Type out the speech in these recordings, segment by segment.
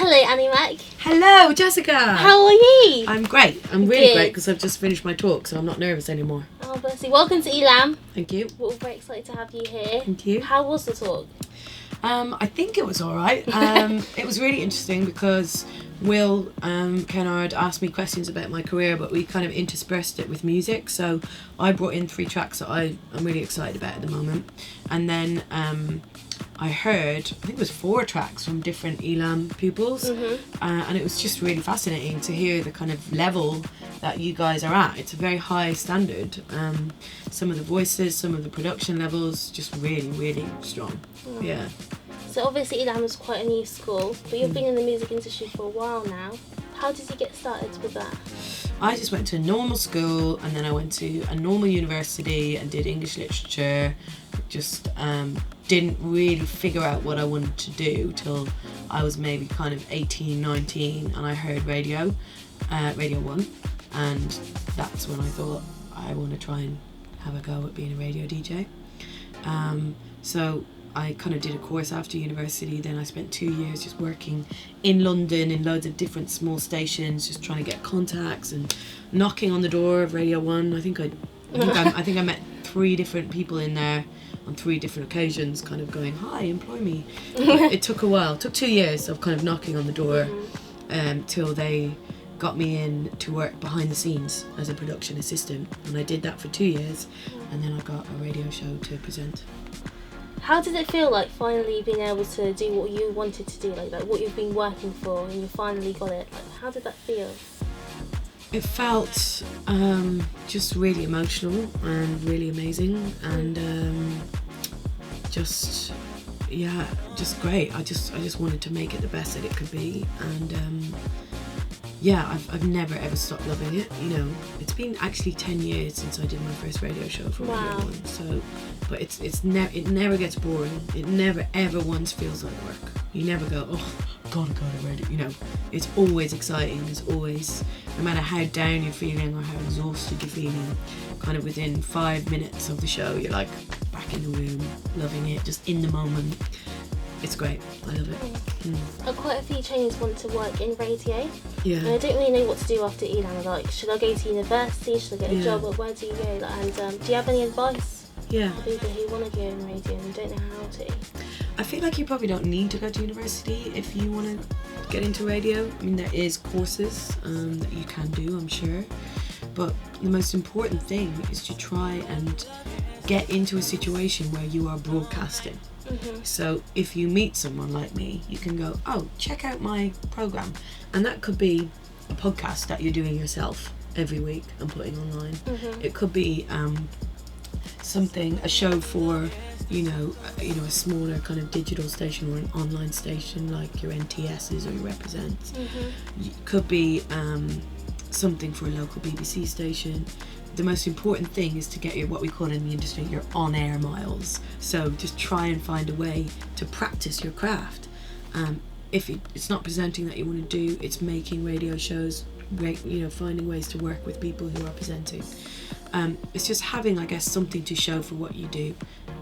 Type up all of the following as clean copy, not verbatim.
Hello, Annie Mac. Hello, Jessica. How are you? I'm great. I'm really great because I've just finished my talk, so I'm not nervous anymore. Oh, bless you. Welcome to ELAM. Thank you. We're very excited to have you here. Thank you. How was the talk? I think it was all right. It was really interesting because Will Kennard asked me questions about my career, but we kind of interspersed it with music. So I brought in 3 tracks that I'm really excited about at the moment. And then I heard, I think it was 4 tracks from different ELAM pupils. And it was just really fascinating to hear the kind of level that you guys are at. It's a very high standard. Some of the voices, some of the production levels, just really, really strong. Yeah. So obviously ELAM is quite a new school, but you've been in the music industry for a while now. How did you get started with that? I just went to a normal school and then I went to a normal university and did English literature. Just didn't really figure out what I wanted to do till I was maybe kind of 18, 19 and I heard Radio 1, and that's when I thought I want to try and have a go at being a radio DJ. So I kind of did a course after university, then I spent 2 years just working in London in loads of different small stations, just trying to get contacts and knocking on the door of Radio 1. I think I met 3 different people in there on 3 different occasions, kind of going, hi, employ me. It took a while. It took 2 years of kind of knocking on the door till they got me in to work behind the scenes as a production assistant, and I did that for 2 years, and then I got a radio show to present. How did it feel like finally being able to do what you wanted to do, like what you've been working for, and you finally got it? Like, how did that feel? It felt just really emotional and really amazing, and just great. I just wanted to make it the best that it could be, and I've never ever stopped loving it. You know, it's been actually 10 years since I did my first radio show for Radio 1. So, but it never gets boring. It never ever once feels like work. You never go, oh, gotta go to radio. You know, it's always exciting. It's always, no matter how down you're feeling or how exhausted you're feeling, kind of within 5 minutes of the show, you're like back in the room, loving it, just in the moment. It's great. I love it. Quite a few trainees want to work in radio. Yeah. And I don't really know what to do after ELAM. Like, should I go to university? Should I get a job? Or where do you go? And do you have any advice for people who want to go in radio and don't know how to? I feel like you probably don't need to go to university if you want to get into radio. I mean, there is courses that you can do, I'm sure. But the most important thing is to try and get into a situation where you are broadcasting. So if you meet someone like me, you can go, oh, check out my program, and that could be a podcast that you're doing yourself every week and putting online. It could be a show for a smaller kind of digital station or an online station like your NTSs or your Represents. It could be something for a local BBC station. The most important thing is to get what we call in the industry your on-air miles. So just try and find a way to practice your craft. If it's not presenting that you want to do, it's making radio shows, finding ways to work with people who are presenting. It's just having, I guess, something to show for what you do,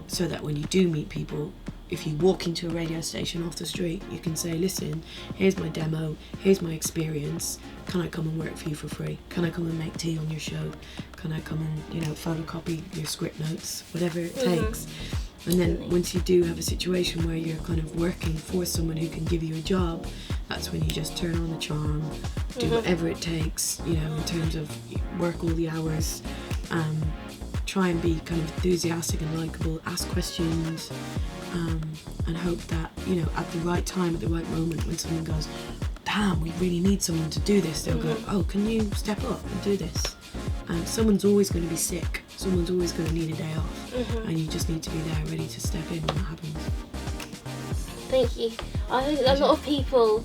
so that when you do meet people, if you walk into a radio station off the street, you can say, listen, here's my demo, here's my experience, can I come and work for you for free? Can I come and make tea on your show? Can I come and, photocopy your script notes? Whatever it takes. And then once you do have a situation where you're kind of working for someone who can give you a job, that's when you just turn on the charm, do whatever it takes, in terms of work all the hours, try and be kind of enthusiastic and likeable, ask questions, and hope that, at the right time, at the right moment, when someone goes, damn, we really need someone to do this, they'll go, oh, can you step up and do this? Someone's always going to be sick, someone's always going to need a day off, and you just need to be there ready to step in when that happens. Thank you. I think a lot of people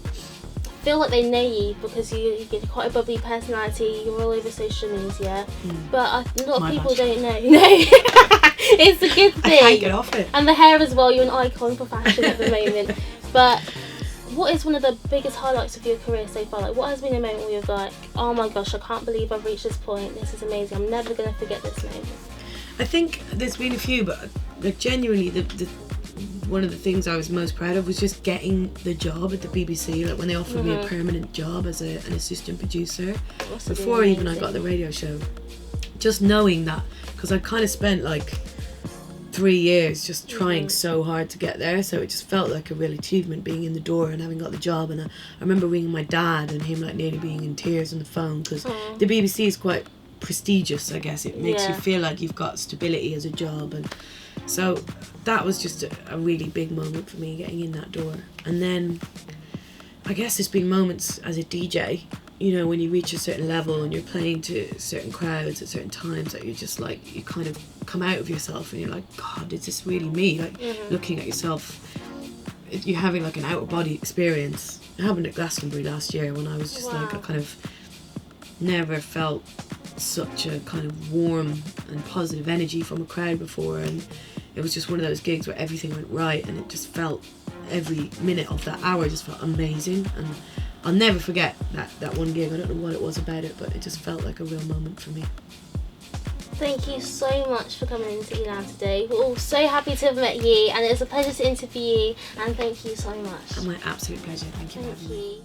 feel like they know you because you get quite a bubbly personality, you're all over social media, but a lot of people don't know. No. It's a good thing. I can't get off it. And the hair as well, you're an icon for fashion at the moment. But what is one of the biggest highlights of your career so far? Like, what has been a moment where you're like, oh my gosh, I can't believe I've reached this point, this is amazing, I'm never going to forget this moment? I think there's been a few, but like genuinely the one of the things I was most proud of was just getting the job at the BBC, like when they offered me a permanent job as an assistant producer, before even I got the radio show. Just knowing that, because I kind of spent like 3 years just trying so hard to get there, so it just felt like a real achievement being in the door and having got the job. And I remember ringing my dad and him like nearly being in tears on the phone, because the BBC is quite prestigious, I guess. It makes you feel like you've got stability as a job, and so that was just a really big moment for me, getting in that door. And then I guess there's been moments as a DJ, you know, when you reach a certain level and you're playing to certain crowds at certain times, that you're just like, you kind of come out of yourself and you're like, God, is this really me? Like looking at yourself, you're having like an out of body experience. It happened at Glastonbury last year when I was just like, I kind of never felt such a kind of warm and positive energy from a crowd before, and it was just one of those gigs where everything went right, and it just felt, every minute of that hour just felt amazing. And I'll never forget that one gig. I don't know what it was about it, but it just felt like a real moment for me. Thank you so much for coming into ELAM today. We're all so happy to have met you, and it was a pleasure to interview you, and thank you so much. My absolute pleasure. Thank you for having me.